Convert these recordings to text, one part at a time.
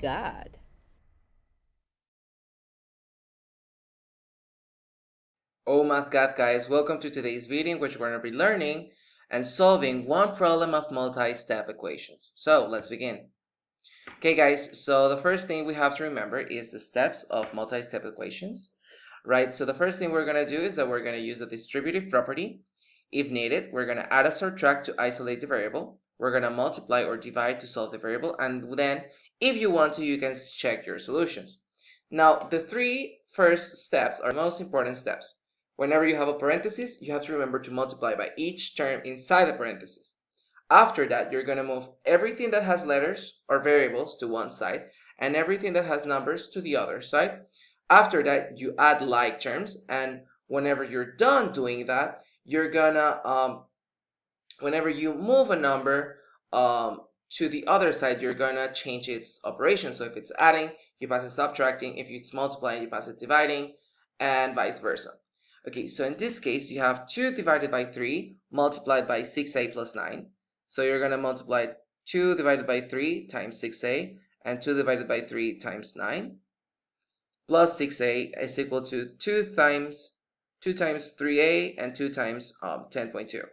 Gad. Oh Math Gad guys, welcome to today's video in which we're going to be learning and solving one problem of multi-step equations. So let's begin. Okay guys, so the first thing we have to remember is the steps of multi-step equations, right? So the first thing we're going to do is that we're going to use the distributive property. If needed, we're going to add or subtract to isolate the variable. We're going to multiply or divide to solve the variable, and then if you want to, you can check your solutions. Now, the three first steps are the most important steps. Whenever you have a parenthesis, you have to remember to multiply by each term inside the parenthesis. After that, you're going to move everything that has letters or variables to one side and everything that has numbers to the other side. After that, you add like terms, and whenever you're done doing that, you're gonna whenever you move a number to the other side, you're gonna change its operation. So if it's adding, you pass it subtracting. If it's multiplying, you pass it dividing, and vice versa. Okay, so in this case, you have 2 divided by 3 multiplied by 6a plus 9. So you're gonna multiply 2 divided by 3 times 6a, and 2 divided by 3 times 9, plus 6a is equal to 2 times 3a and 2 times 10.2.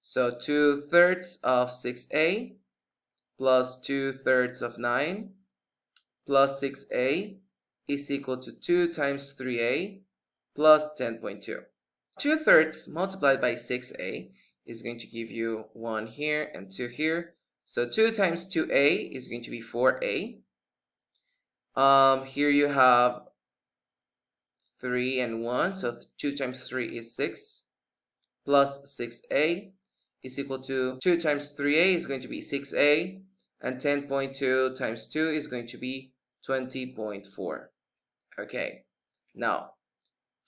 So 2/3 of 6a plus 2/3 of 9 plus 6a is equal to 2 times 3a plus 10.2. 2/3 multiplied by 6a is going to give you 1 here and 2 here. So 2 times 2a is going to be 4a. Here you have 3 and 1, so 2 times 3 is 6, plus 6a is equal to 2 times 3a is going to be 6a, and 10.2 times 2 is going to be 20.4. Okay, now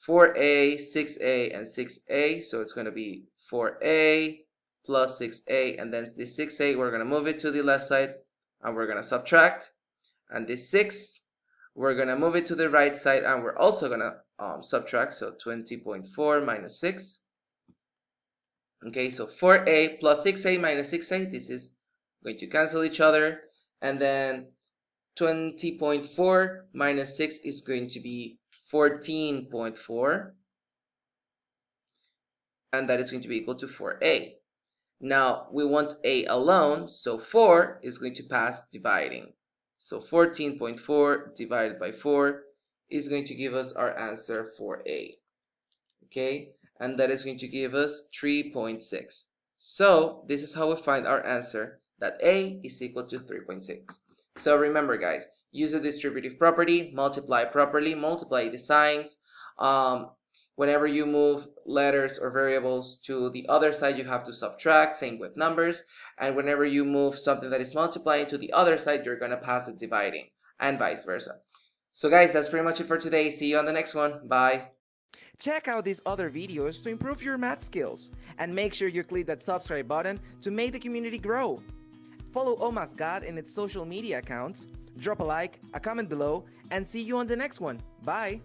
4a, 6a, and 6a, so it's going to be 4a plus 6a, and then the 6a, we're going to move it to the left side, and we're going to subtract, and this 6, we're going to move it to the right side, and we're also going to subtract, so 20.4 minus 6. Okay, so 4a plus 6a minus 6a, this is going to cancel each other, and then 20.4 minus 6 is going to be 14.4, and that is going to be equal to 4a. Now, we want a alone, so 4 is going to pass dividing. So 14.4 divided by 4 is going to give us our answer for a. Okay, and that is going to give us 3.6. So this is how we find our answer, that a is equal to 3.6. So remember guys, use the distributive property, multiply properly, multiply the signs. Whenever you move letters or variables to the other side, you have to subtract, same with numbers. And whenever you move something that is multiplying to the other side, you're going to pass it dividing, and vice versa. So guys, that's pretty much it for today. See you on the next one. Bye. Check out these other videos to improve your math skills, and make sure you click that subscribe button to make the community grow. Follow ohmathgad in its social media accounts, drop a like, a comment below, and see you on the next one. Bye!